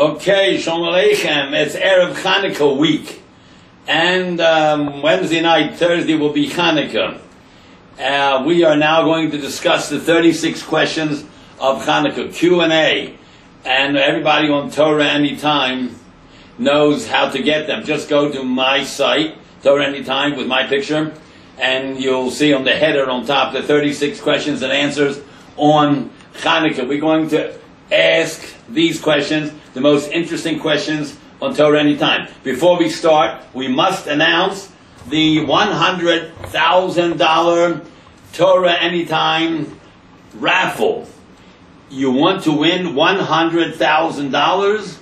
Okay, Shalom Aleichem. It's Erev Chanukah week. And Wednesday night, Thursday will be Chanukah. We are now going to discuss the 36 questions of Chanukah, Q&A. And everybody on Torah Anytime knows how to get them. Just go to my site, Torah Anytime, with my picture, and you'll see on the header on top the 36 questions and answers on Chanukah. We're going to ask these questions, the most interesting questions on Torah Anytime. Before we start, we must announce the $100,000 Torah Anytime raffle. You want to win $100,000?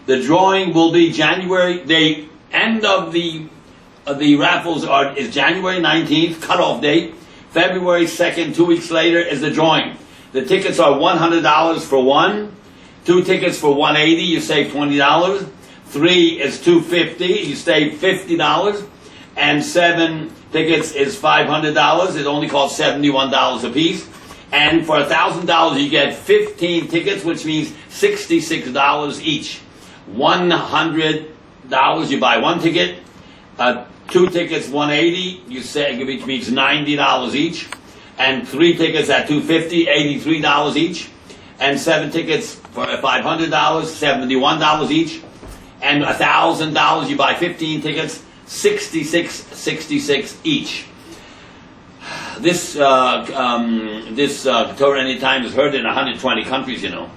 The drawing will be January. The end of the raffles is January 19th, cutoff date. February 2nd, 2 weeks later, is the drawing. The tickets are $100 for one. 2 tickets for $180, you save $20. 3 is $250, you save $50. And 7 tickets is $500. It only costs $71 a piece. And for $1,000, you get 15 tickets, which means $66 each. $100, you buy 1 ticket. 2 tickets, $180, you save, which means $90 each. And 3 tickets at $250, $83 each. And 7 tickets for $500, $71 each. And $1,000, you buy 15 tickets, $66 each. This Torah Anytime is heard in 120 countries, you know.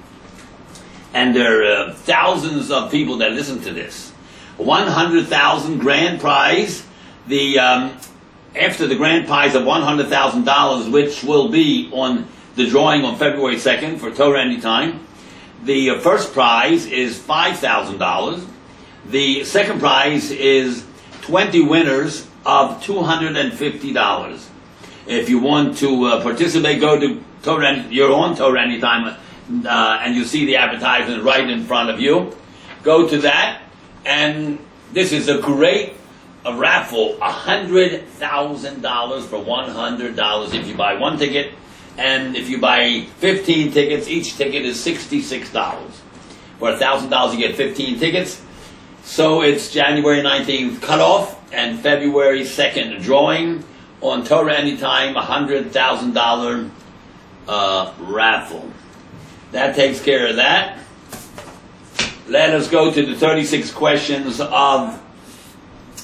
And there are thousands of people that listen to this. 100,000 grand prize. After the grand prize of $100,000, which will be on the drawing on February 2nd for Torah Anytime, the first prize is $5,000. The second prize is 20 winners of $250. If you want to participate, go to Torah. You're on Torah Anytime, and you see the advertisement right in front of you. Go to that, and this is a great raffle. $100,000 for $100 if you buy 1 ticket, and if you buy 15 tickets, each ticket is $66. For $1,000, you get 15 tickets. So it's January 19th cutoff and February 2nd drawing on Torah Anytime, $100,000 raffle. That takes care of that. Let us go to the 36 questions of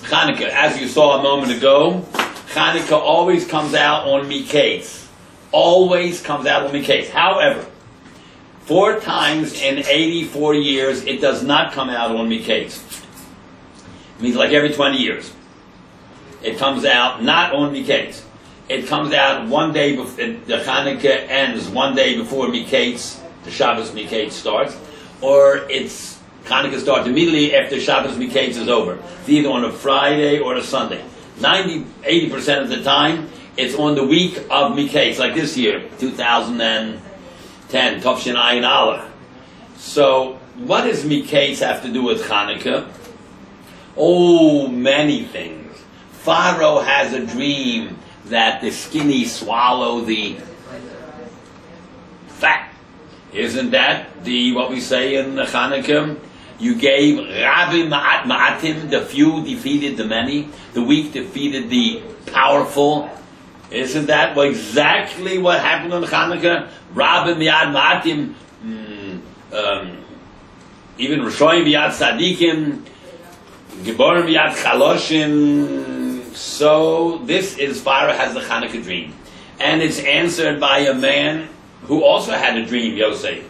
Chanukah. As you saw a moment ago, Chanukah always comes out on Miketz. Always comes out on Miketz. However, 4 times in 84 years, it does not come out on Miketz. It means like every 20 years. It comes out not on Miketz. It comes out one day before the Chanukah ends, one day before Miketz, the Shabbos Miketz starts, or Chanukah starts immediately after Shabbos Miketz is over. It's either on a Friday or a Sunday. 80% of the time, it's on the week of Miketz, like this year, 2010, Tov Ayin Allah. So, what does Miketz have to do with Chanukah? Oh, many things. Pharaoh has a dream that the skinny swallow the fat. Isn't that what we say in Chanukah? You gave Rabbi Ma'atim, the few defeated the many, the weak defeated the powerful. Isn't that exactly what happened on Chanukah? Rabbi Ma'atim, even Rishoyim B'yad Tzadikim, Giborim B'yad Chaloshim. So this is Pharaoh has the Chanukah dream. And it's answered by a man who also had a dream, Yosef.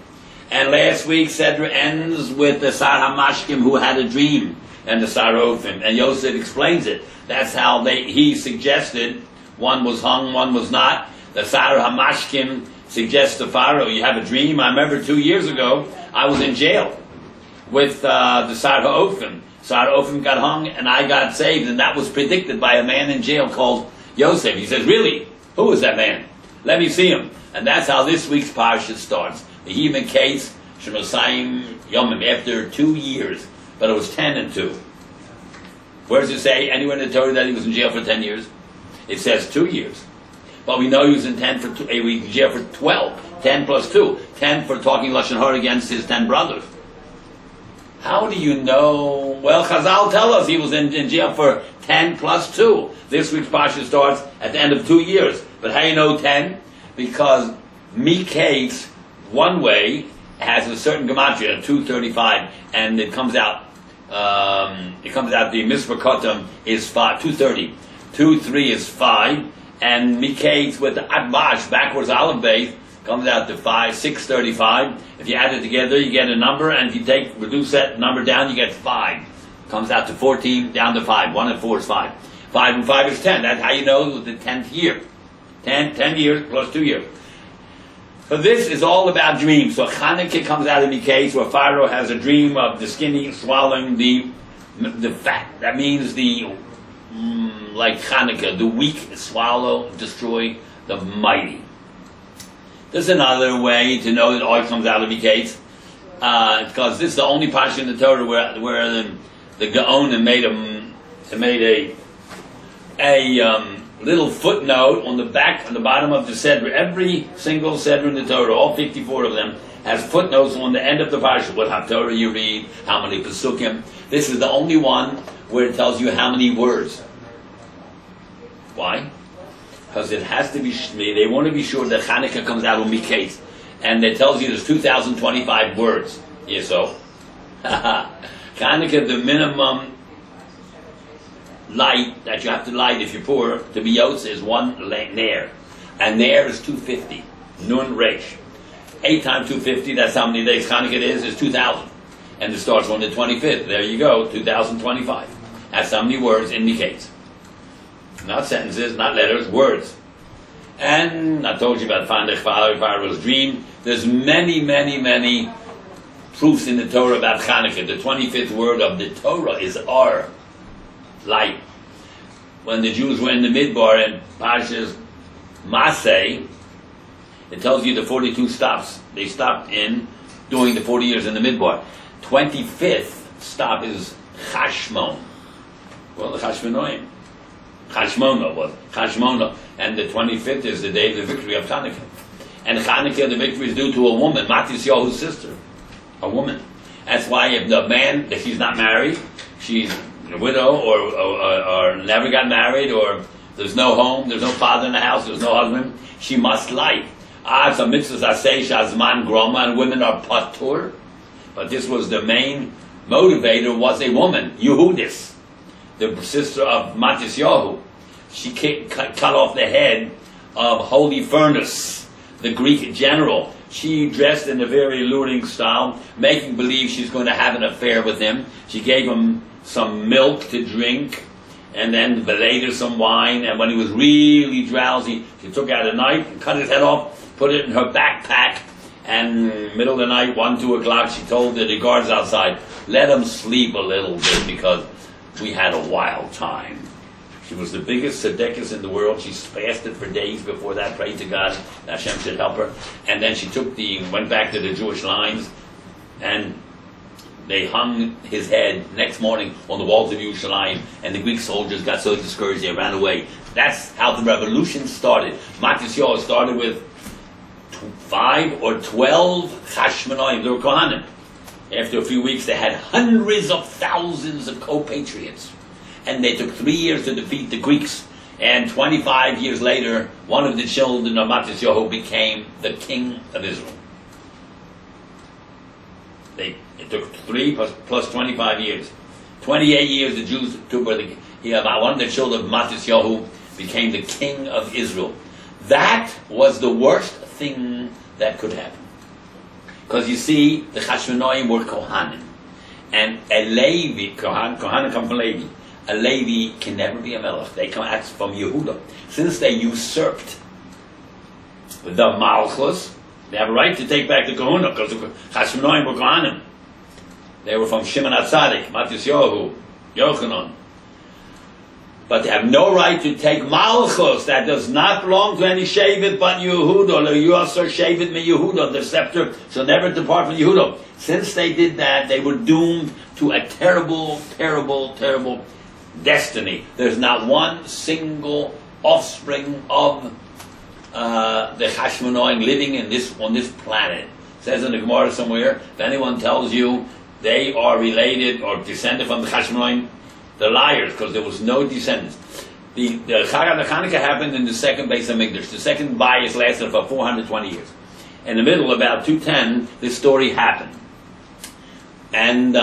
And last week, Sedra ends with the Sar HaMashkim who had a dream, and the Sar Ophim. And Yosef explains it. That's how he suggested one was hung, one was not. The Sar HaMashkim suggests to Pharaoh, you have a dream? I remember 2 years ago, I was in jail with the Sar HaOphim. Sar Ophim got hung, and I got saved, and that was predicted by a man in jail called Yosef. He says, really? Who is that man? Let me see him. And that's how this week's parsha starts. The Yevim case, Shenosayim Yomim, after 2 years, but it was 10 and 2. Where does it say anywhere in the Torah that he was in jail for 10 years? It says 2 years. But we know he was in jail for 12. 10 plus 2. 10 for talking Lashon Hara against his 10 brothers. How do you know? Well, Chazal tell us he was in jail for 10 plus 2. This week's Parsha starts at the end of 2 years. But how do you know 10? Because Miketz, one way, has a certain gematria, 235, and it comes out, the Mitzvah Kotam is 5, 230. 2-3 is 5, and Miketz with the Atbash, backwards Aleph base, comes out to 5, 635. If you add it together, you get a number, and if you reduce that number down, you get 5. Comes out to 14, down to 5. 1 and 4 is 5. 5 and 5 is 10. That's how you know the 10th year. 10 years plus 2 years. So this is all about dreams. So Chanukah comes out of Miketz, where Pharaoh has a dream of the skinny swallowing the fat. That means like Chanukah, the weak swallow, destroy the mighty. There's another way to know that oil comes out of Miketz, because this is the only parsha in the Torah where the Gaonim made a little footnote on the back, on the bottom of the Sedra. Every single Sedra in the Torah, all 54 of them, has footnotes on the end of the parsha. What Haftorah you read, how many Pesukim. This is the only one where it tells you how many words. Why? Because it has to be, they want to be sure that Chanukah comes out of Miketz. And it tells you there's 2,025 words. Yes, so. Chanukah, the minimum light that you have to light if you're poor to be Yotze is 1 nair. And nair is 250. Nun Resh. 8 times 250, that's how many days Chanukah it is 2,000. And it starts on the 25th. There you go, 2,025. That's how many words in Miketz. Not sentences, not letters, words. And I told you about Pharaoh's dream. There's many proofs in the Torah about Chanukah. The 25th word of the Torah is Ar, light. When the Jews were in the Midbar and Parshas Maseh, it tells you the 42 stops they stopped in during the 40 years in the Midbar. 25th stop is Chashmon. Well, the Chashmonoim. Chashmona, and the 25th is the day of the victory of Chanukah. And Chanukah, the victory is due to a woman, Matisyahu's sister, a woman. That's why if the man, if she's not married, she's a widow or never got married, or there's no home, there's no father in the house, there's no husband, she must light. It's a mitzvah aseh shazman groma, and women are patur. But this was the main motivator, was a woman, Yehudis, the sister of Matisyahu. She cut off the head of Holy Furnace, the Greek general. She dressed in a very alluring style, making believe she's going to have an affair with him. She gave him some milk to drink, and then later some wine, and when he was really drowsy, she took out a knife and cut his head off, put it in her backpack, and middle of the night, 1, 2 o'clock, she told the guards outside, let him sleep a little bit, because we had a wild time. She was the biggest tzedekah in the world. She fasted for days before that, prayed to God that Hashem should help her. And then she went back to the Jewish lines, and they hung his head next morning on the walls of Yerushalayim, and the Greek soldiers got so discouraged they ran away. That's how the revolution started. Matisyahu started with 5 or 12 Chashmonaim, they were Kohanim. After a few weeks, they had hundreds of thousands of co-patriots. And they took 3 years to defeat the Greeks. And 25 years later, one of the children of Matisyahu became the king of Israel. It took 3 plus 25 years. 28 years the Jews took, one of the children of Matisyahu became the king of Israel. That was the worst thing that could happen. Because you see, the Chashmonaim were Kohanim. And a Levi, Kohanim come from Levi. A Levi can never be a Melech. They come out from Yehuda. Since they usurped the Malchus, they have a right to take back the Kohuna, because the Chashmonaim were Kohanim. They were from Shimon HaTzadik, Matisyahu, Yochanan. But they have no right to take Malchus. That does not belong to any Shevet but Yehuda. The Yasser Shevet me Yehuda. The scepter shall never depart from Yehuda. Since they did that, they were doomed to a terrible, terrible, terrible destiny. There's not one single offspring of the Chashmonaim living on this planet. It says in the Gemara somewhere, if anyone tells you they are related or descended from the Chashmonaim, the liars, because there was no descendants. The Hanukkah happened in the second Beis Hamikdash. The second bias lasted for 420 years. In the middle, about 210, this story happened. And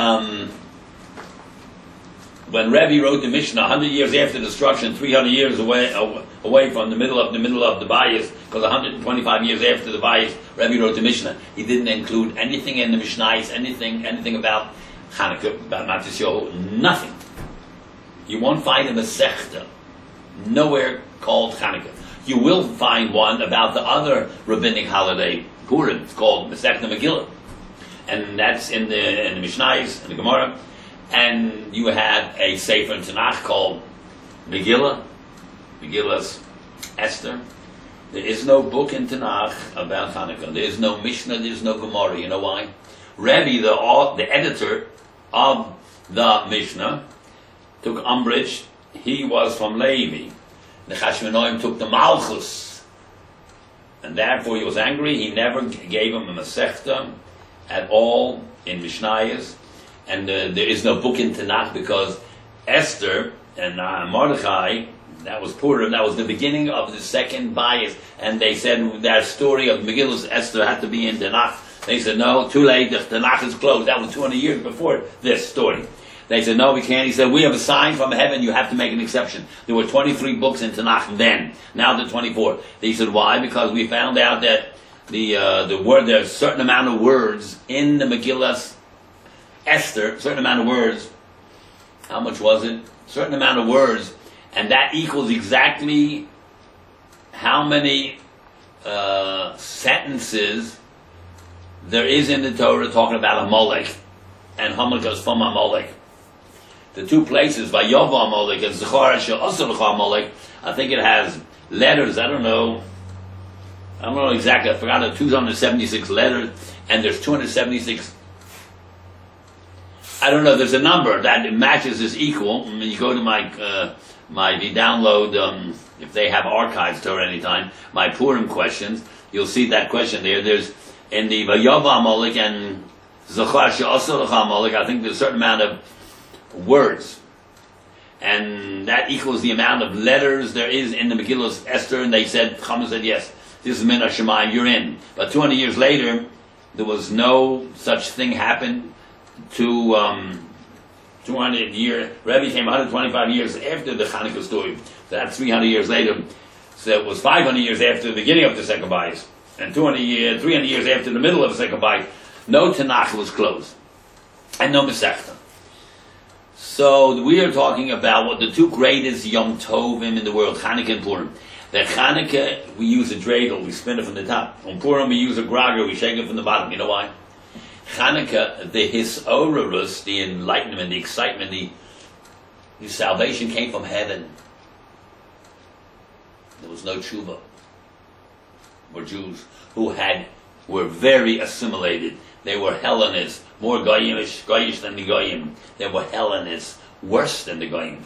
when Rebbe wrote the Mishnah, 100 years after destruction, 300 years away from the middle of the bias, because 125 years after the bias, Rebbe wrote the Mishnah. He didn't include anything in the Mishnahs, anything about Hanukkah, about Matis Yohu, nothing. You won't find a Masechta nowhere called Hanukkah. You will find one about the other rabbinic holiday, Purim. It's called Masechta Megillah, and that's in the Mishnahs and the Gemara. And you have a Sefer in Tanakh called Megillah's Esther. There is no book in Tanakh about Hanukkah. There is no Mishnah. There is no Gemara. You know why? Rebbe, the editor of the Mishnah, took umbrage. He was from Levi. The Chashmonaim took the Malchus, and therefore he was angry. He never gave him a Masechta at all in Mishnayos, and there is no book in Tanakh because Esther and Mordechai, that was Purim, that was the beginning of the second bias, and they said that story of Megillah's Esther had to be in Tanakh. They said, no, too late, the Tanakh is closed. That was 200 years before this story. They said, no, we can't. He said, we have a sign from heaven, you have to make an exception. There were 23 books in Tanakh then, now there are 24. They said, why? Because we found out that there's a certain amount of words in the Megillah's Esther, certain amount of words. How much was it? Certain amount of words, and that equals exactly how many sentences there is in the Torah talking about Amalek, and Hanukkah is from Amalek. The two places, Vayova Amalek and Zechar She'asar L'cha Amalek, I think it has letters, I don't know exactly, I forgot it, 276 letters, and there's 276, I don't know, there's a number that matches is equal. When you go to you download, if they have archives Torah anytime, my Purim questions, you'll see that question there. There's, in the Vayova Amalek and Zechar She'asar L'cha Amalek, I think there's a certain amount of words, and that equals the amount of letters there is in the Megillah's Esther, and they said, Chama said, yes, this is Min HaShemayim, you're in. But 200 years later, there was no such thing happened to 200 years. Rebbe came 125 years after the Hanukkah story. So that's 300 years later. So it was 500 years after the beginning of the second bias, and 300 years after the middle of the second bias. No Tanakh was closed, and no Masechta. So we are talking about what the two greatest Yom Tovim in the world, Chanukah and Purim. That Chanukah, we use a dreidel, we spin it from the top. On Purim, we use a grogger, we shake it from the bottom. You know why? Chanukah, the hisorus, the enlightenment, the excitement, the salvation came from heaven. There was no tshuva. Were Jews who were very assimilated. They were Hellenists, more Goyish than the Goyim. They were Hellenists, worse than the Goyim.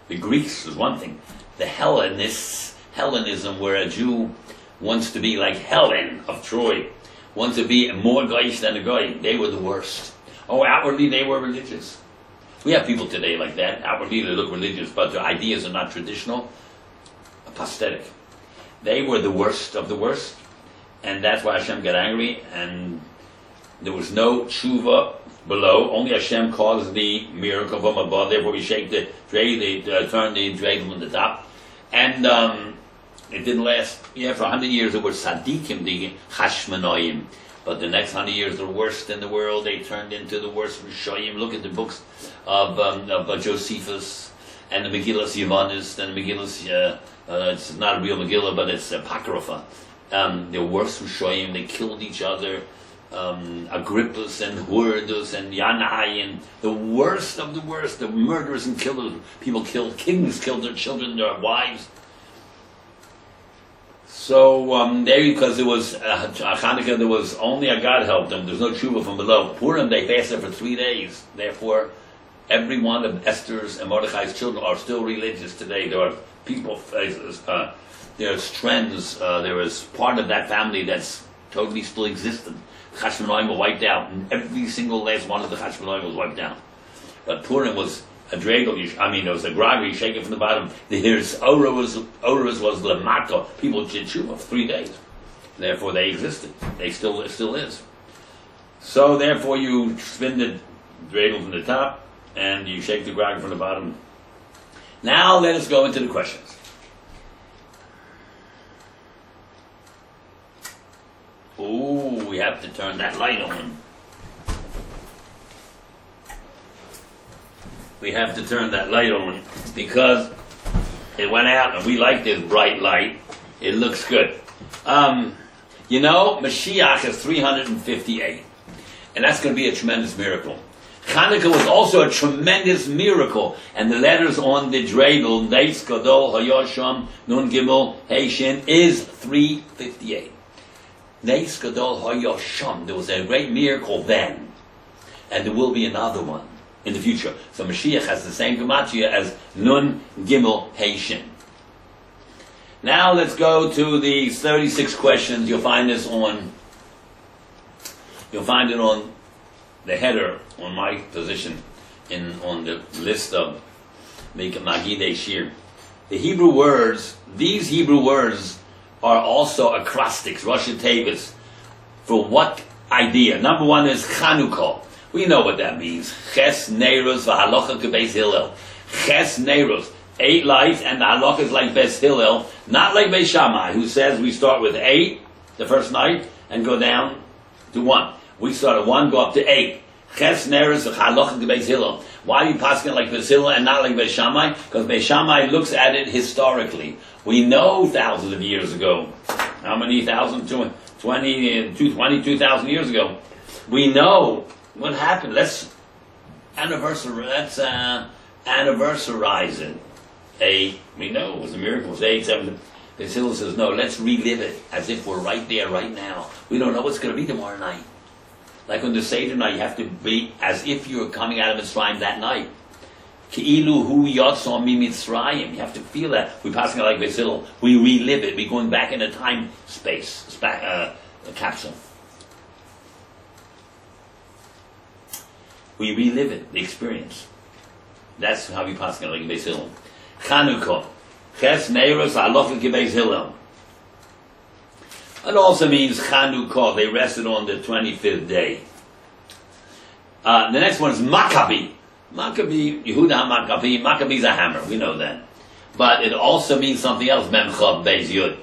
The Greeks was one thing. The Hellenists, Hellenism, where a Jew wants to be like Helen of Troy, wants to be more Goyish than the Goyim. They were the worst. Oh, outwardly they were religious. We have people today like that. Outwardly they look religious, but their ideas are not traditional, apathetic. They were the worst of the worst, and that's why Hashem got angry, and there was no tshuva below. Only Hashem caused the miracle from above. Therefore, we shake the dreidel, turn the dreidel on the top, and it didn't last. Yeah, for 100 years it was tzaddikim, the Chashmonaim, but the next 100 years the worst in the world. They turned into the worst Rishoyim. Look at the books of Josephus and the Megillah's Yavanis and the Megillah's. It's not a real Megillah, but it's Apocrypha. The worst Rishoyim. They killed each other. Agrippus and Hordus and Yanai, and the worst of the worst, the murderers and killers. People killed, kings killed their children, their wives. So because there was Hanukkah, there was only a God helped them. There's no tshuva from below. Purim, they fasted for 3 days. Therefore, every one of Esther's and Mordechai's children are still religious today. There are people, there's trends. There is part of that family that's totally still existent. Chashmonaim were wiped out, and every single last one of the Chashmonaim was wiped out. But Purim was a dreidel. It was a grog. You shake it from the bottom. His Ora was lemato. People did tshuva for 3 days. Therefore, they existed. They still is. So therefore, you spin the dreidel from the top, and you shake the grog from the bottom. Now let us go into the questions. Ooh, we have to turn that light on. We have to turn that light on because it went out and we like this bright light. It looks good. Mashiach is 358. And that's going to be a tremendous miracle. Hanukkah was also a tremendous miracle. And the letters on the dreidel, Neis Gadol Hayosham Nun Gimel Heishin, is 358. Neis Gadol Hayosham. There was a great miracle then. And there will be another one in the future. So Mashiach has the same gematria as Nun Gimel Heishin. Now let's go to the 36 questions. You'll find it on the header on my position on the list of Magidei Shir. The Hebrew words, these Hebrew words are also acrostics, Rosh Tevis, for what idea? Number one is Chanukah. We know what that means. Ches Neiros v'halacha kebeis Hillel. Ches Neiros, 8 lights, and the halacha is like Beis Hillel, not like Beis Shammai, who says we start with 8 the first night and go down to 1. We start at 1, go up to 8. Ches Neiros v'halacha kebeis Hillel. Why are you passing it like Beis Hillel and not like Beis Shammai? Because Beis Shammai looks at it historically. We know thousands of years ago. How many thousand? 22,000 years ago. We know what happened. Let's anniversarize it. We know it was a miracle. It was 8, 7. Beis Hillel says, no, let's relive it as if we're right there, right now. We don't know what's going to be tomorrow night. Like on the Seder night, you have to be as if you're coming out of Mitzrayim that night. Ki'ilu hu yotzah mi Mitzrayim. You have to feel that. We're passing it like Beis Hillel. We relive it. We're going back in a time space, a capsule. We relive it, the experience. That's how we pass it like Beis Hillel. Chanukah. Ches Neiros halacha kebeis Hillel. It also means Chanukah. They rested on the 25th day. The next one is Maccabi. Maccabi, Yehuda Maccabi. Maccabi is a hammer. We know that. But it also means something else. Memchav Beis Yud.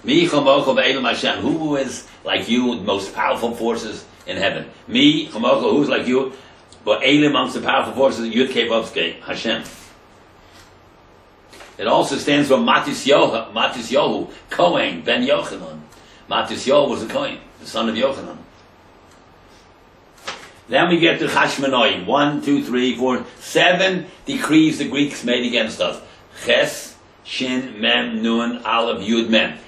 Mi chomocha ve'elam Hashem. Who is like you, the most powerful forces in heaven? Mi chomocha, who's like you? But Elim amongst the powerful forces, Yud Kei Vav Kei, Hashem. It also stands for Matisyahu, Kohen, Ben Yochanan. Matisyahu was a Kohen, the son of Yochanan. Then we get to Chashmonaim. 1, 2, 3, 4, 7 decrees the Greeks made against us. Ches, Shin, Mem, Nun, Aleph, Yud, Mem.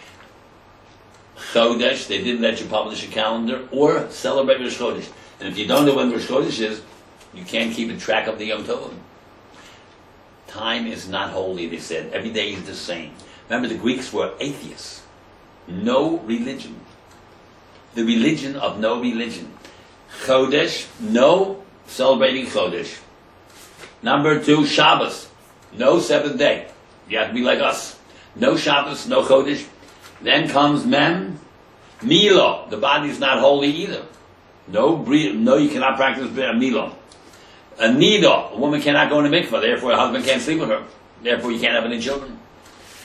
Chodesh, they didn't let you publish a calendar or celebrate Rosh Chodesh. And if you don't know when Rosh Chodesh is, you can't keep a track of the Yom Tov. Time is not holy, they said. Every day is the same. Remember, the Greeks were atheists. No religion. The religion of no religion. Chodesh, no celebrating Chodesh. Number 2, Shabbos. No 7th day. You have to be like us. No Shabbos, no Chodesh. Then comes Mem. Milo. The body is not holy either. No, you cannot practice Milo. A Nida. A woman cannot go in a mikvah. Therefore, a husband can't sleep with her. Therefore, you can't have any children.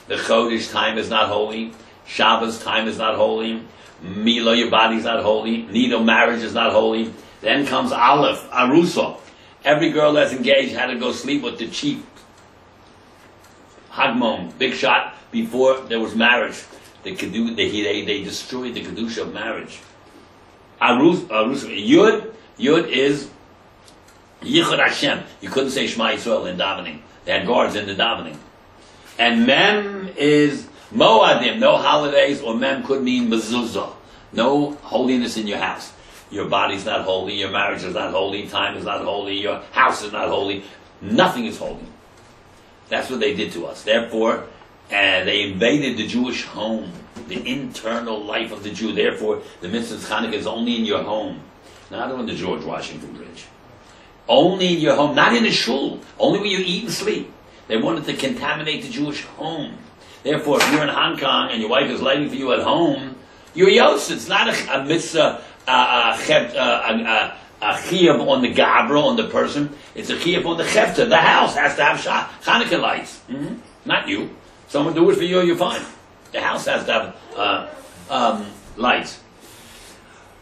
The Chodesh time is not holy. Shabbos time is not holy. Milo, your body is not holy. Nida, marriage is not holy. Then comes Aleph, Arusa. Every girl that's engaged had to go sleep with the chief Hagmon, big shot, before there was marriage. They destroyed the Kedusha of marriage. Yud is Yichud Hashem. You couldn't say Shema Yisrael in davening. They had guards in the davening. And Mem is Moadim. No holidays, or Mem could mean mezuzah. No holiness in your house. Your body's not holy. Your marriage is not holy. Time is not holy. Your house is not holy. Nothing is holy. That's what they did to us. Therefore, and they invaded the Jewish home, the internal life of the Jew. Therefore, the mitzvah of Hanukkah is only in your home, not on the George Washington Bridge. Only in your home, not in the shul. Only when you eat and sleep. They wanted to contaminate the Jewish home. Therefore, if you're in Hong Kong and your wife is lighting for you at home, you're Yos. It's not a mitzvah, a chiyuv on the gabra, on the person. It's a chiyuv on the chefta. The house has to have Hanukkah lights. Mm-hmm. Not you. Someone do it for you, you're fine. The house has to have lights.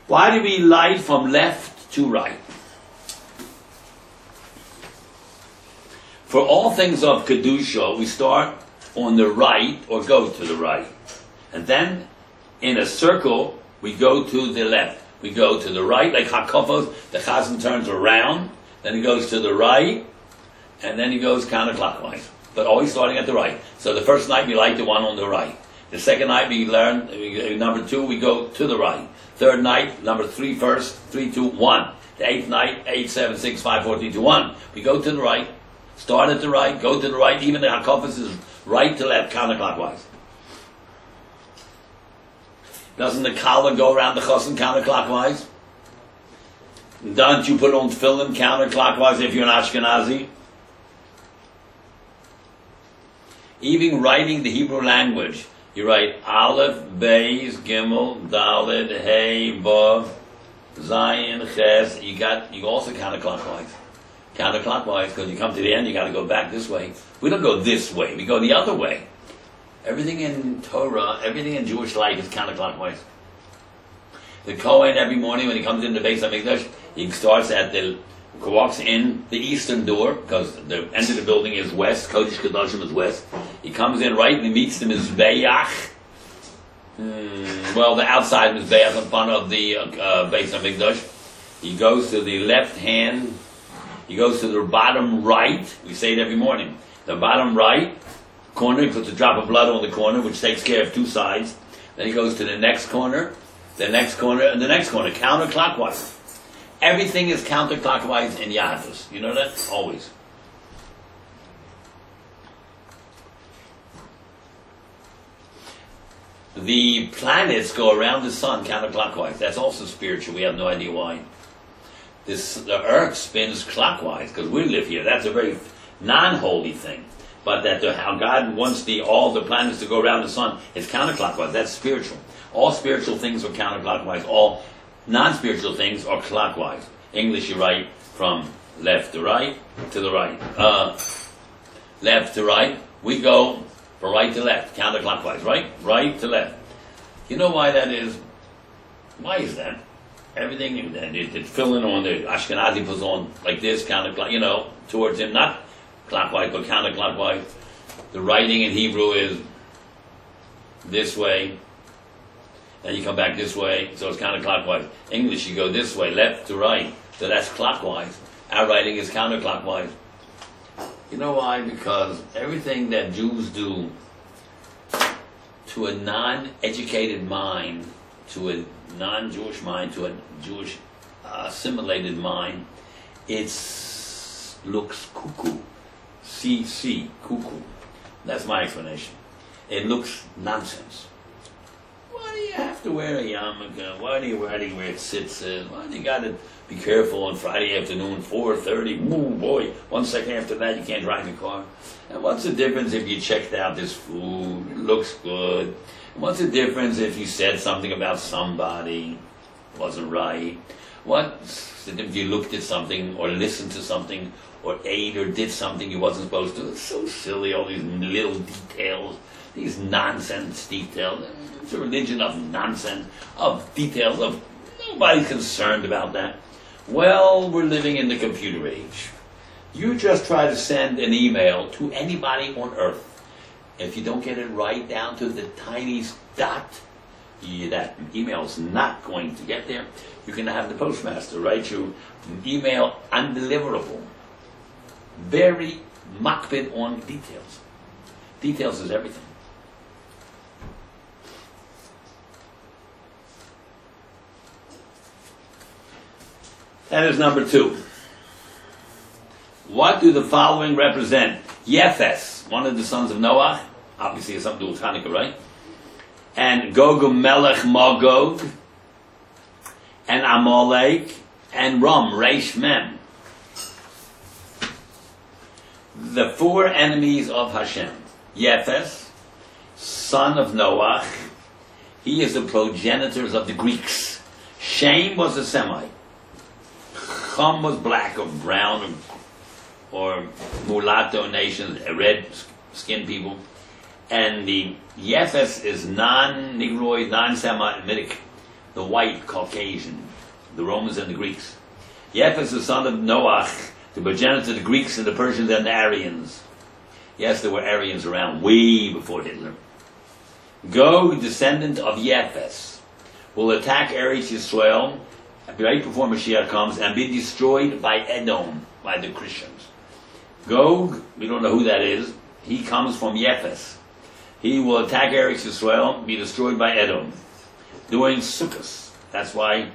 Why do we light from left to right? For all things of Kedusha, we start on the right or go to the right. And then in a circle, we go to the left. We go to the right, like Hakafos, the Chazan turns around, then he goes to the right, and then he goes counterclockwise. But always starting at the right. So the first night we light the one on the right. The second night we learn, number 2, we go to the right. Third night, number 3 first, 3, 2, 1. The 8th night, 8, 7, 6, 5, 4, 3, 2, 1. We go to the right, start at the right, go to the right. Even the Hakafos is right to left, counterclockwise. Doesn't the Kala go around the Chosin counterclockwise? Don't you put on tefillin counterclockwise if you're an Ashkenazi? Even writing the Hebrew language, you write Aleph, Beis, Gimel, Dalet, Hey, Vav, Zayin, Ches. You also counterclockwise. Counterclockwise, because you come to the end, you got to go back this way. We don't go this way, we go the other way. Everything in Torah, everything in Jewish life is counterclockwise. The Kohen every morning when he comes into the Beis HaMikdash, he starts at walks in the eastern door, because the end of the building is west, Kodesh Kodashim is west. He comes in right and he meets the Mizbeach. Well, the outside Mizbeach in front of the Beis HaMikdash. He goes to the left hand, he goes to the bottom right, we say it every morning. The bottom right corner, he puts a drop of blood on the corner, which takes care of 2 sides. Then he goes to the next corner, the next corner, and the next corner, counterclockwise. Everything is counterclockwise in Yahadus. You know that? Always. The planets go around the sun counterclockwise. That's also spiritual. We have no idea why. The earth spins clockwise because we live here. That's a very non-holy thing. But how God wants all the planets to go around the sun is counterclockwise. That's spiritual. All spiritual things are counterclockwise. All non-spiritual things are clockwise. English, you write from left to right to the right. Left to right. We go from right to left, counterclockwise. Right to left. You know why that is? Why is that? Everything, it's filling on the Ashkenazi puts on like this, counterclockwise, towards him, not clockwise, but counterclockwise. The writing in Hebrew is this way. Then you come back this way, so it's counterclockwise. English, you go this way, left to right, so that's clockwise. Our writing is counterclockwise. You know why? Because everything that Jews do to a non-educated mind, to a non-Jewish mind, to a Jewish assimilated mind, it looks cuckoo. C, cuckoo. That's my explanation. It looks nonsense. Why do you have to wear a yarmulke? Why do you wear tzitzit? Why do you got to be careful on Friday afternoon, 4:30? Oh boy, 1 second after that you can't drive your car. And what's the difference if you checked out this food? It looks good. And what's the difference if you said something about somebody wasn't right? What's the difference if you looked at something or listened to something or ate or did something you wasn't supposed to? It's so silly, all these little details, these nonsense details. It's a religion of nonsense, of details, of nobody's concerned about that. Well, we're living in the computer age. You just try to send an email to anybody on earth. If you don't get it right down to the tiniest dot, that email's not going to get there. You're going to have the postmaster write you an email undeliverable. Very makpid on details. Details is everything. That is number 2. What do the following represent? Yefes, one of the sons of Noah, Obviously, it's something to do with Hanukkah, right? And Gog Melech Magog, and Amalek, and Ram, Reish Mem. The four enemies of Hashem. Yefes, son of Noach, he is the progenitors of the Greeks. Shem was a Semite. Chum was black or brown or mulatto nations, red-skinned people. And the Yefes is non-Negroid, non-Semitic, the white Caucasian, the Romans and the Greeks. Yefes, the son of Noach, the progenitor of the Greeks and the Persians and the Aryans. Yes, there were Aryans around way before Hitler. Gog, descendant of Yefes, will attack Eretz Yisrael right before Mashiach comes and be destroyed by Edom, by the Christians. Gog, we don't know who that is. He comes from Yefes. He will attack Eretz Yisrael, be destroyed by Edom. During Sukkot. That's why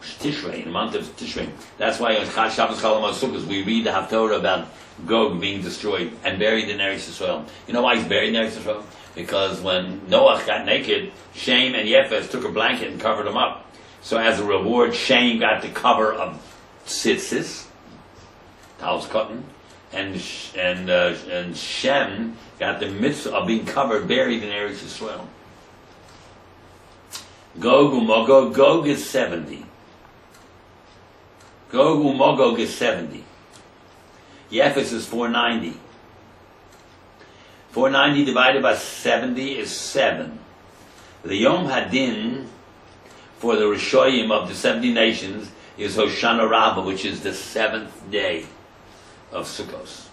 Tishrei, in the month of Tishrei. That's why on Shabbos Chol Hamoed Sukkot we read the Haftorah about Gog being destroyed and buried in Eretz Yisrael. You know why he's buried in Eretz Yisrael? Because when Noach got naked, Shem and Yefes took a blanket and covered him up. So as a reward, Shem got the cover of tzitzis, Tal's cotton, and Shem got the mitzvah of being covered, buried in Eretz Yisrael. Gog Umagog, Gog is 70. Gog Umagog is 70. Yefes is 490. 490 divided by 70 is 7. The Yom Hadin for the Rishoyim of the 70 nations is Hoshana Rabbah, which is the 7th day of Sukkot.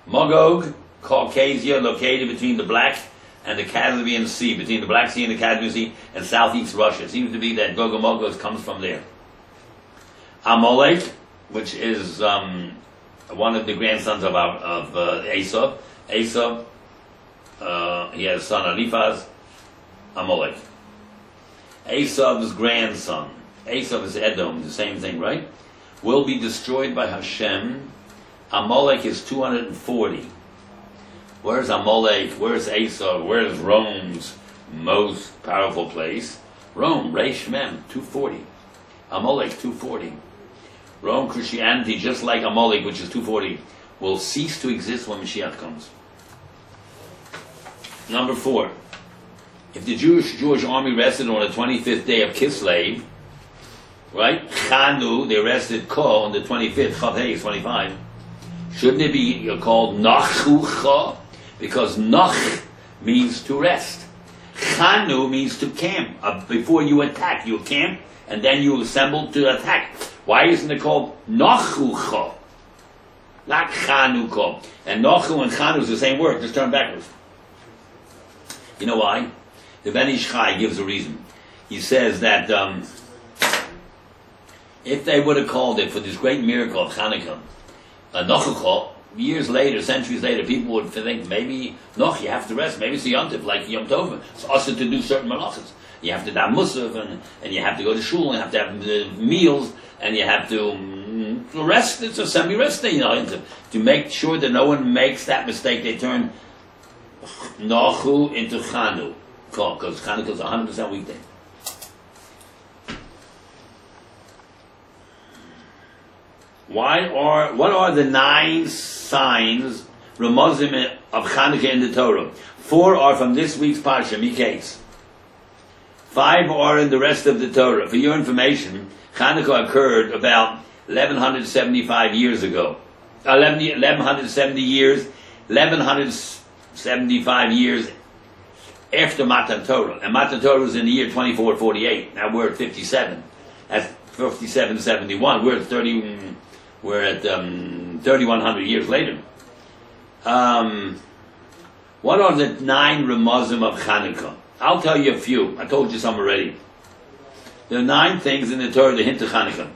Magog, Caucasia, located between the Black and the Caspian Sea, between the Black Sea and the Caspian Sea, and southeast Russia. It seems to be that Gog and Magog comes from there. Amalek, which is one of the grandsons of Esau. Esau, he has a son Eliphaz, Amalek. Esau's grandson, Esau is Edom, the same thing, right? Will be destroyed by Hashem. Amalek is 240. Where's Amalek? Where's Esau? Where's Rome's most powerful place? Rome, Reish Mem, 240. Amalek, 240. Rome, Christianity, just like Amalek, which is 240, will cease to exist when Mashiach comes. Number 4. If the Jewish army rested on the 25th day of Kislev, right? Chanu, they rested Ko on the 25th, Chav Hey is 25. Shouldn't it be called Nachucha? Because Nach means to rest. Chanu means to camp. Before you attack, you camp, and then you assemble to attack. Why isn't it called Nachucha? Not Chanuka. And Nachu and Chanu is the same word, just turn backwards. You know why? The Ben Ish Chai gives a reason. He says that if they would have called it for this great miracle of Hanukkah, Nachucha, years later, centuries later, people would think maybe Noch, you have to rest. Maybe it's a Yom Tov, like Yom Tov. It's also to do certain malachas. You have to daven Musaf, and you have to go to shul, and you have to have meals, and you have to rest. It's a semi-rest day, to make sure that no one makes that mistake. They turn Nachu into Chanu, because Chanukah is 100% weekday. What are the 9 signs, Ramazim of Chanukah in the Torah? 4 are from this week's Parsha, Miketz. 5 are in the rest of the Torah. For your information, Chanukah occurred about 1175 years ago. 1170 years, 1175 years after Matan Torah. And Matan Torah was in the year 2448. Now we're at 57. That's 5771. We're at 3,100 years later. What are the 9 Ramazim of Chanukah? I'll tell you a few. I told you some already. There are 9 things in the Torah that hint to Chanukah.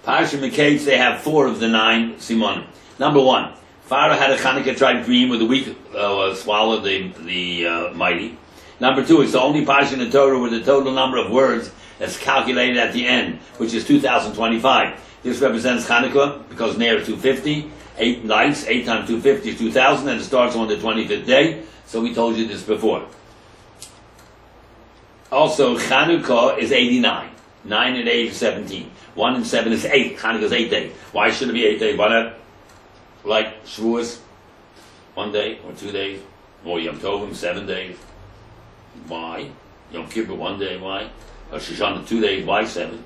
Parsha Miketz, they have 4 of the 9 Simon. Number 1, Pharaoh had a Chanukah tribe dream where the weak swallowed the mighty. Number 2, it's the only parsha in the Torah with the total number of words that's calculated at the end, which is 2025. This represents Hanukkah because Ner is 250, 8 lights, 8 times 250 is 2000, and it starts on the 25th day. So we told you this before. Also, Hanukkah is 89. 9 and 8 is 17. 1 and 7 is 8. Hanukkah is 8 days. Why should it be 8 days? Why not like Shavuos, 1 day or 2 days? Or Yom Tovim, 7 days? Why? Yom Kippur, 1 day, why? Or Rosh Hashanah, 2 days, why 7?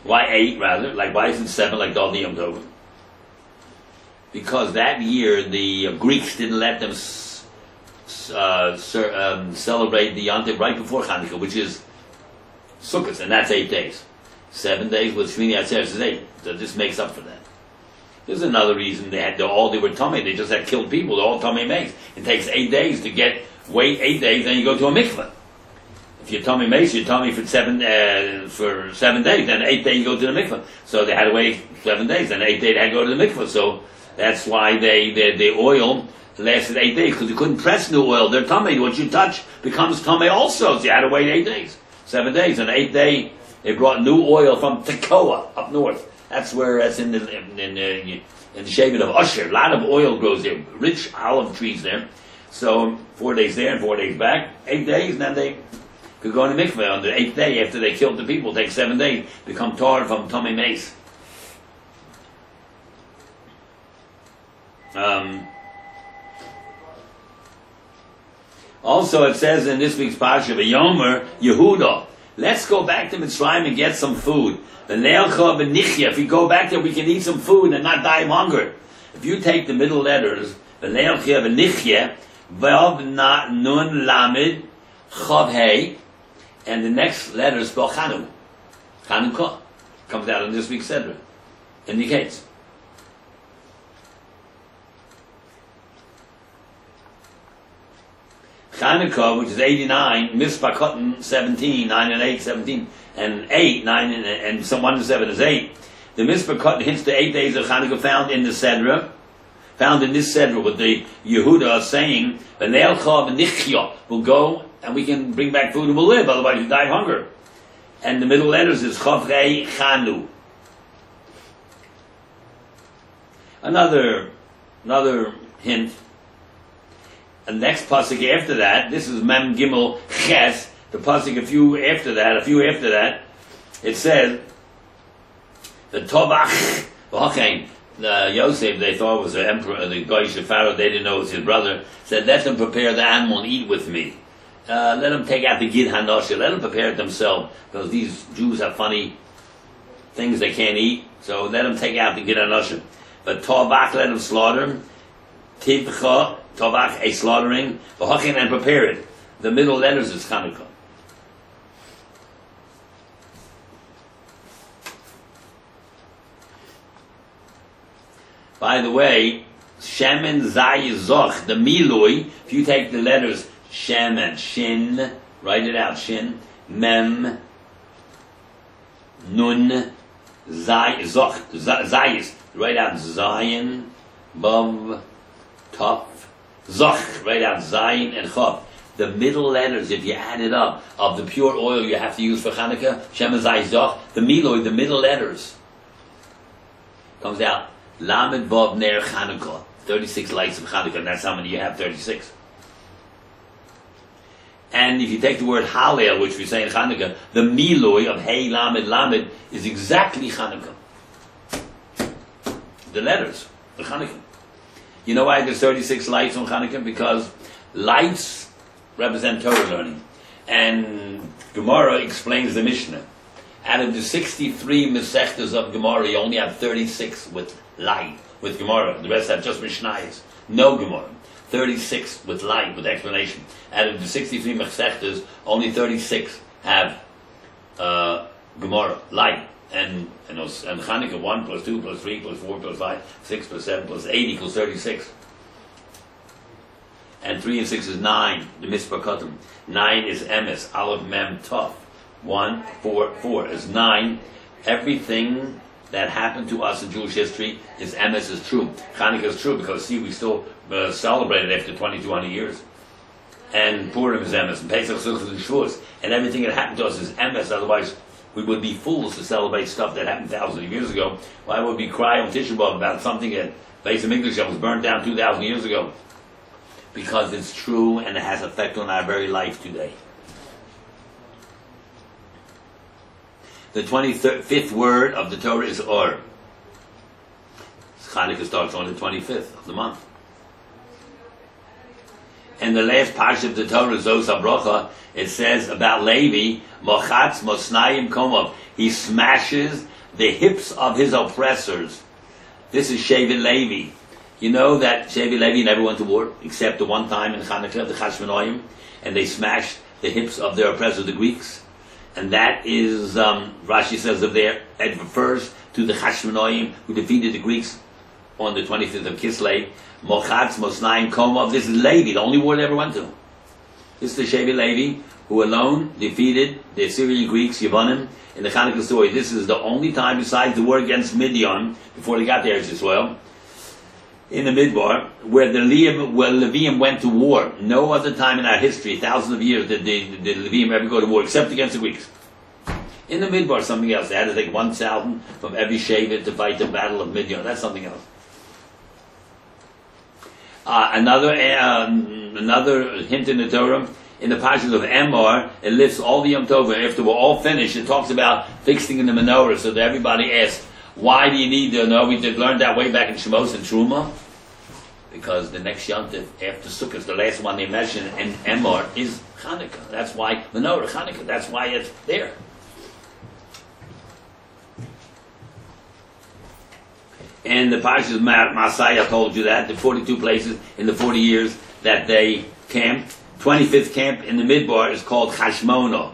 Why 8 rather? Like why isn't 7 like Dal Yom Tovim? Because that year the Greeks didn't let them celebrate the Yom Tov right before Hanukkah, which is Sukkot, and that's 8 days. 7 days with Shmini Atzeres is 8. So this makes up for that. There's another reason they were tummy. They just had killed people. They're all tummy makes. It takes 8 days to wait 8 days, then you go to a mikveh. If you're tummy makes, you're tummy for 7 days. Then 8 days you go to the mikveh. So they had to wait 7 days. Then 8 days they had to go to the mikveh. So that's why the oil lasted 8 days, because you couldn't press new oil. Their tummy, what you touch becomes tummy also. So you had to wait 8 days, 7 days, and 8th day they brought new oil from Tekoa up north. That's where it's in the Shevet of Usher. A lot of oil grows there, rich olive trees there. So 4 days there and 4 days back, 8 days, and then they could go in the mikveh on the 8th day after they killed the people. Take 7 days, become tar from tummy mace. Also, it says in this week's Parsha, V'yomer Yehuda, let's go back to Mitzrayim and get some food. If we go back there, we can eat some food and not die of hunger. If you take the middle letters, Vav Nun Lamed Chav Hey, and the next letter spell Chanu, Chanukah, comes out in this week's Sedra, indicates. Chanukah, which is 89, Mispah 17, 9 and 8, 17, and 8, 9 and some 1 and 7 is 8. The Mispah hints to 8 days of Chanukah found in the Sedra, found in this Sedra with the Yehuda saying, we'll go and we can bring back food and we'll live, otherwise you die of hunger. And the middle letters is Chavrei Chanu. Another hint. The next pasuk after that, this is Mem Gimel Ches. The pasuk a few after that, it says the Tovach V'Hachein. Yosef, they thought was the emperor, the Goyish Pharaoh. They didn't know it was his brother. Said, "Let them prepare the animal and eat with me. Let them take out the Gid Hanosha. Let them prepare it themselves, because these Jews have funny things they can't eat. So let them take out the Gid Hanosha. But Tovach, let them slaughter. Tivcha, Tovach, a slaughtering. V'Hachein, and prepare it. The middle letters is Chanukah. By the way, Shemen Zay Zoch, the Milui, if you take the letters Shem and Shin, write it out, Shin, Mem, Nun, Zay, Zoch, Zayis, write out Zion, Bav, Tov, Zoch, write out Zion and Chav. The middle letters, if you add it up, of the pure oil you have to use for Chanukah, Shemen Zay Zoch, the Milui, the middle letters, comes out. Lamed Vav Ner Chanukah, 36 lights of Chanukah, and that's how many you have, 36. And if you take the word Hallel, which we say in Chanukah, the Miloi of Hey Lamed Lamed is exactly Chanukah. The letters, the Chanukah. You know why there's 36 lights on Chanukah? Because lights represent Torah learning. And Gemara explains the Mishnah. Out of the 63 Masechtas of Gemara, you only have 36 with light, with Gemara. The rest have just Mishnayos. No Gemara. 36 with light, with explanation. Out of the 63 Masechtas, only 36 have Gemara, light. And Chanukah, 1 plus 2 plus 3 plus 4 plus 5, 6 plus 7 plus 8 equals 36. And 3 and 6 is 9, the Mispah Katam. 9 is Emes, Aleph Mem Tov. 1, 4, 4 is 9. Everything that happened to us in Jewish history is Emes is true. Chanukah is true because, see, we still celebrate it after 2,200 years. and Purim is emes, and Pesach, Sukkot, and Shavuos, and everything that happened to us is emes. Otherwise, we would be fools to celebrate stuff that happened thousands of years ago. Why would we cry on Tisha B'Av about something that Beis Hamikdash was burned down 2,000 years ago? Because it's true and it has effect on our very life today. The 25th word of the Torah is Or. Chanukah starts on the 25th of the month. And the last parsha of the Torah, Zos HaBrocha, it says about Levi, Mochatz Mosnayim Komov. He smashes the hips of his oppressors. This is Shevet Levi. You know that Shevet Levi never went to war, except the one time in Chanukah, the Chashmonaim, and they smashed the hips of their oppressors, the Greeks. And that is, Rashi says of there, it refers to the Chashmonaim who defeated the Greeks on the 25th of Kislev. Mochatz Mosnayim Komov. This is Levi, the only war they ever went to. This is the Shevet Levi who alone defeated the Assyrian Greeks, Yevonim, in the Chanukah story. This is the only time besides the war against Midian, before they got there to Israel, in the Midbar, where the Levium went to war. No other time in our history, thousands of years, did the Levium ever go to war, except against the Greeks. In the Midbar, something else. They had to take 1,000 from every Shevet to fight the battle of Midian. That's something else. Another hint in the Torah, in the Parshas of Emor, it lists all the Yom Tov. After we're all finished, it talks about fixing in the menorah, so that everybody asks, why do you need the menorah? We did learn that way back in Shemos and Truma, because the next Yom Tov after Sukkot, the last one they mention in Emor, is Chanukah. That's why menorah, Chanukah. That's why it's there. And the Parshas of Messiah told you that, the 42 places in the 40 years that they camped. 25th camp in the Midbar is called Chashmono.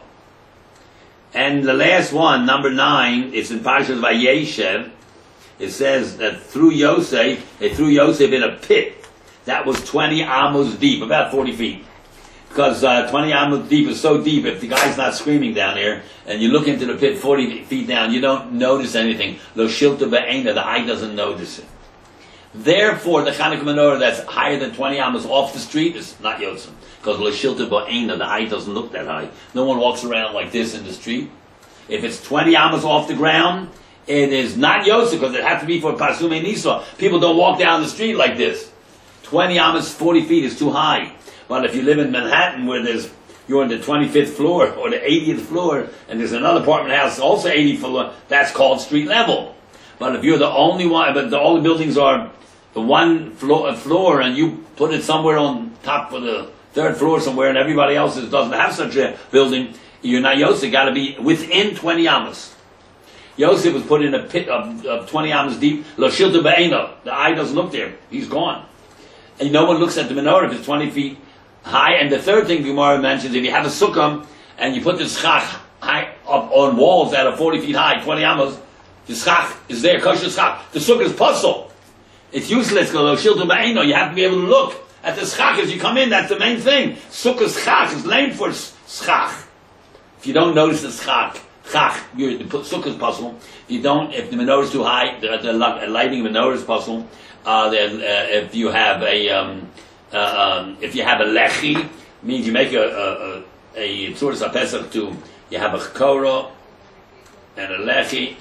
And the last one, number 9, it's in Parshas Vayeshev. It says that through Yosef, they threw Yosef in a pit that was 20 amos deep, about 40 feet. Because 20 amos deep is so deep, if the guy's not screaming down there, and you look into the pit 40 feet down, you don't notice anything. Lo shilta ba'ena, the eye doesn't notice it. Therefore, the Chanukah menorah that's higher than 20 amos off the street is not Yosef. Because lo shilta ba'ena, the eye doesn't look that high. No one walks around like this in the street. If it's 20 amos off the ground, it is not Yosef, because it has to be for Pasumei Nisa. People don't walk down the street like this. 20 amos, 40 feet is too high. But if you live in Manhattan, where you're on the 25th floor or the 80th floor, and there's another apartment house also 80th floor, that's called street level. But if you're the only one, but all the buildings are the one floor, and you put it somewhere on top of the 3rd floor somewhere, and everybody else doesn't have such a building, you're not Yosef. Got to be within 20 amos. Yosef was put in a pit of 20 amos deep. Lo shilta ba'ena, the eye doesn't look there. He's gone. And no one looks at the menorah if it's 20 feet high. And the third thing Gemara mentions, if you have a sukkah and you put the schach high up on walls that are 40 feet high, 20 amos, the schach is there, kosher schach. The sukkah is puzzle. It's useless because you have to be able to look at the schach as you come in. That's the main thing. Sukkah schach is named for schach. If you don't notice the schach, the sukkah is puzzle. If the menorah is too high, the lighting menorah is puzzle. If you have a lechi, means you make a tzurus HaPesach to, you have a chorah and a lechi,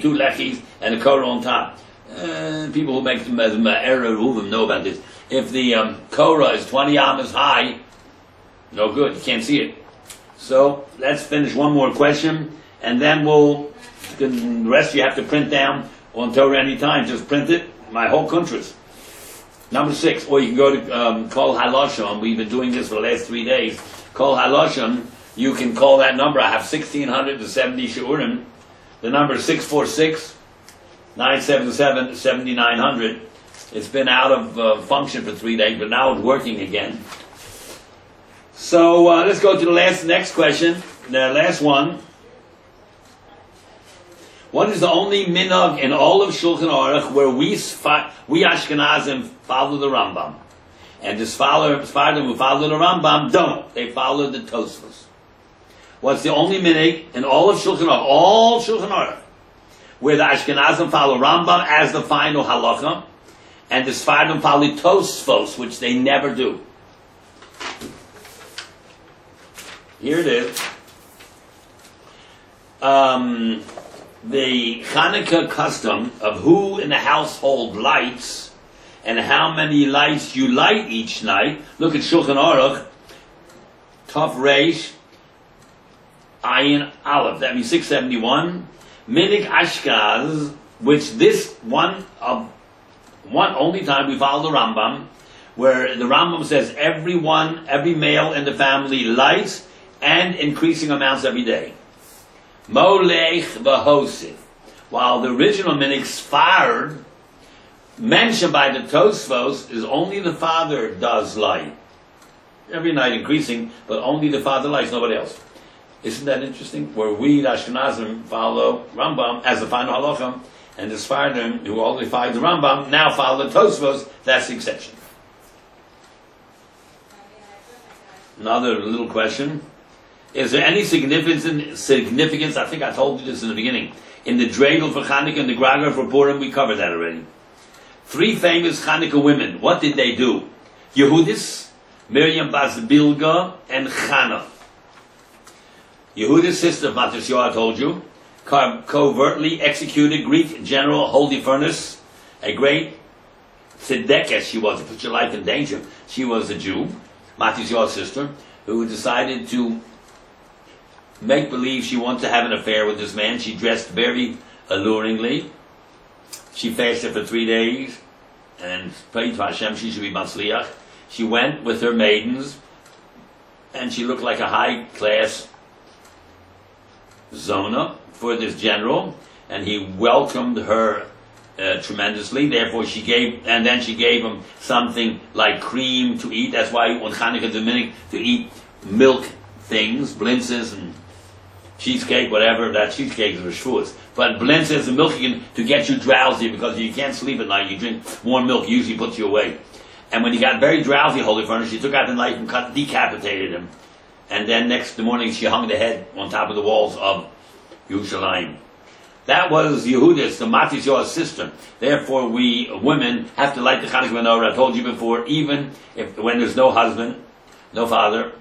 2 lechis, and a chorah on top. People who make them as error ruvim know about this. If the chorah is 20 amos high, no good, you can't see it. So let's finish one more question, and then the rest you have to print down on Torah anytime. Just print it, my whole countries. Number 6, or you can go to Kol Haloshon. We've been doing this for the last 3 days. Kol Haloshon, you can call that number. I have 1,670 shiurim. The number is 646-977-7900. It's been out of function for 3 days, but now it's working again. So let's go to the next question. The last one. What is the only minhag in all of Shulchan Aruch where we Ashkenazim follow the Rambam, and the Sfardim who follow the Rambam don't? They follow the Tosfos. What's the only minhag in all of Shulchan Aruch, all Shulchan Aruch, where the Ashkenazim follow Rambam as the final halacha, and the Sfardim follow Tosfos, which they never do? Here it is. The Hanukkah custom of who in the household lights and how many lights you light each night. Look at Shulchan Aruch, Tov Reish, Ayin Aleph. That means 671. Minig Ashkenaz, which this one only time we follow the Rambam, where the Rambam says every male in the family lights and increasing amounts every day. Molech v'hosif. While the original minig Sfard, mentioned by the Tosfos, is only the father does light. Every night increasing, but only the father lights, nobody else. Isn't that interesting? Where we, the Ashkenazim, follow Rambam as the final halacha, and the Sfardim, who only follow the Rambam, now follow the Tosfos. That's the exception. Another little question. Is there any significance, I think I told you this in the beginning, in the dreidel for Chanukah and the Gragar for Purim? We covered that already. 3 famous Chanukah women, what did they do? Yehudis, Miriam Bas Bilga, and Chana. Yehudis' sister, Matisyahu, I told you, covertly executed Greek general Holofernes, a great tzedekah she was, to put your life in danger. She was a Jew, Matisyahu's sister, who decided to make believe she wanted to have an affair with this man. She dressed very alluringly. She fasted for 3 days and prayed to Hashem she should be Matzliach. She went with her maidens and she looked like a high-class Zona for this general, and he welcomed her tremendously. Therefore she gave him something like cream to eat. That's why on Chanukah Dominic to eat milk things, blintzes and cheesecake, whatever. That cheesecake is for Shavuos. But blintzes and milk to get you drowsy, because you can't sleep at night. You drink warm milk, usually puts you awake. And when he got very drowsy, Holofernes, she took out the knife and decapitated him. And then next morning she hung the head on top of the walls of Yerushalayim. That was Yehudis, the Matisyahu's sister. Therefore, we women have to light the Chanukah menorah. I told you before, even when there's no husband, no father,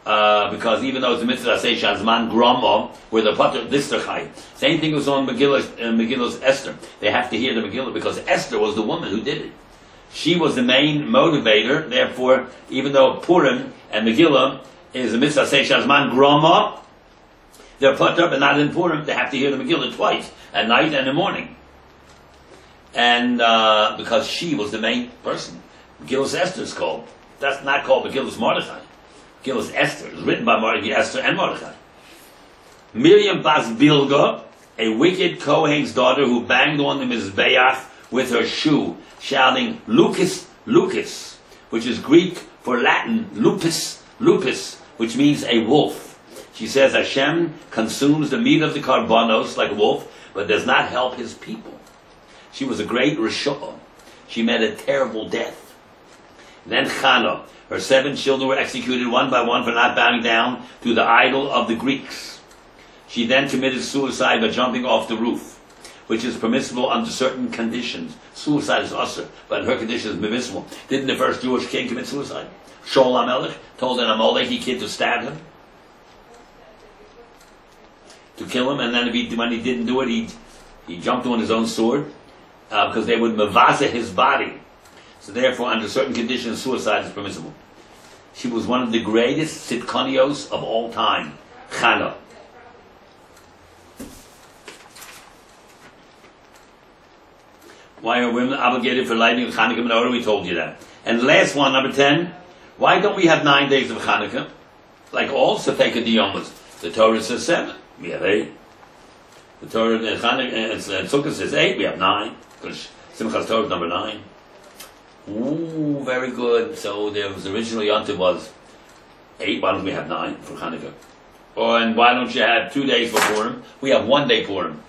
because even though it's a mitzvah say Shazman Gramo, where the Pater Disterchai. Same thing was on Megillah's Esther. They have to hear the Megillah because Esther was the woman who did it. She was the main motivator. Therefore, even though Purim and Megillah is a mitzvah say Shazman Gramo, they're put up, but not in Purim. They have to hear the Megillah twice, at night and in the morning. And because she was the main person. Megillah's Esther is called. That's not called Megillah's Mordechai. Megillah's Esther. It was written by Esther and Mordechai. Miriam Bas Bilga, a wicked Kohen's daughter who banged on the Mizbeach with her shoe, shouting, Lucas, Lucas, which is Greek for Latin, lupus, lupus, which means a wolf. She says Hashem consumes the meat of the karbanos like a wolf, but does not help his people. She was a great Rishah. She met a terrible death. Then Chana, her 7 children were executed one by one for not bowing down to the idol of the Greeks. She then committed suicide by jumping off the roof, which is permissible under certain conditions. Suicide is usher, but in her condition is permissible. Didn't the first Jewish king commit suicide? Shaul HaMelech told an Amaleki kid to stab him, to kill him, and then when he didn't do it, he jumped on his own sword, because they would mavasa his body. So therefore, under certain conditions, suicide is permissible. She was one of the greatest Tzidkonios of all time, Chana. Why are women obligated for lighting of Chanukah menorah? We told you that. And last one, number 10, why don't we have 9 days of Chanukah? Like all Sefeka Diyomas. The Torah says 7. We have 8. The Torah and Sukkah says 8. We have 9. Because Simchas Torah is number 9. Ooh, very good. So there was originally Yontif was 8. Why don't we have 9 for Chanukah? And why don't you have 2 days for Purim? We have 1 day Purim.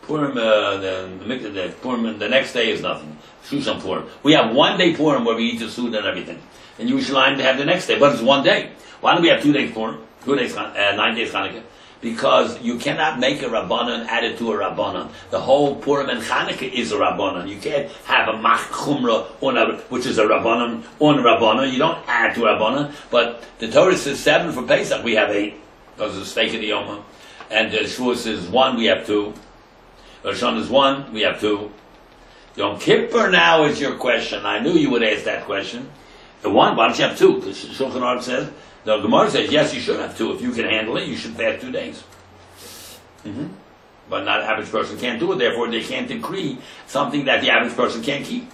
Purim, Purim, the next day is nothing. Shushan Purim. We have 1 day Purim where we eat the food and everything. And Yerushalayim they have the next day, but it's 1 day. Why don't we have 2 days Purim? 2 days, 9 days Chanukah. because you cannot make a Rabbanan add it to a Rabbanan. The whole Purim and Chanukah is a Rabbanan. You can't have a Mach Chumrah, which is a Rabbanan, on a Rabbanan. You don't add to a Rabbanan. But the Torah says 7 for Pesach, we have 8, because of the stake of the Yoma. And the Shavuot says 1, we have 2. Rosh Hashanah is 1, we have 2. Yom Kippur now is your question. I knew you would ask that question. The 1, why don't you have 2? The Shulchan Aruch says, the Gemara says, yes, you should have 2. If you can handle it, you should fast 2 days. But not an average person can't do it, therefore they can't decree something that the average person can't keep.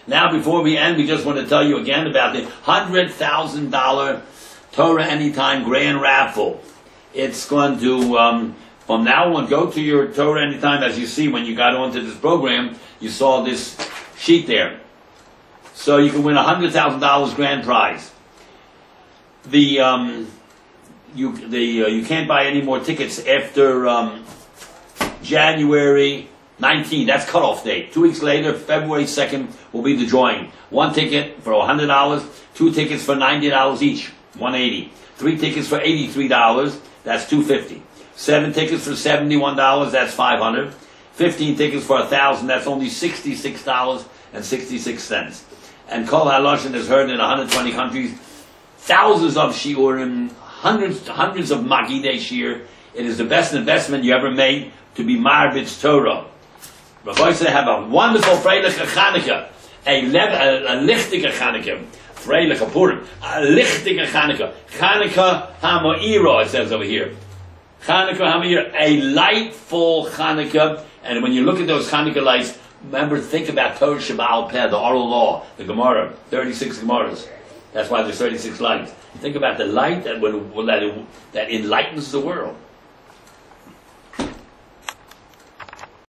Now, before we end, we just want to tell you again about the $100,000 Torah Anytime Grand Raffle. It's going to, from now on, go to your Torah Anytime. As you see, when you got onto this program, you saw this sheet there. So you can win $100,000 grand prize. You can't buy any more tickets after January 19th. That's cutoff date. 2 weeks later, February 2nd, will be the drawing. 1 ticket for $100, 2 tickets for $90 each, $180. 3 tickets for $83, that's $250. 7 tickets for $71, that's $500. 15 tickets for $1,000, that's only $66.66. And Kol HaLashon is heard in 120 countries. Thousands of shiurim, hundreds of magidei shir. It is the best investment you ever made to be marbitz Torah. Rabbi said, have a wonderful freiliche Chanukah, a lichtige Chanukah, freiliche Purim, a lichtige Chanukah, Chanukah Hamoira, it says over here. Chanukah Hamoira, a lightful Chanukah. And when you look at those Chanukah lights, remember, think about Torah Sheba'al Peh, the oral law, the Gemara, 36 Gemaras. That's why there's 36 lights. Think about the light that enlightens the world.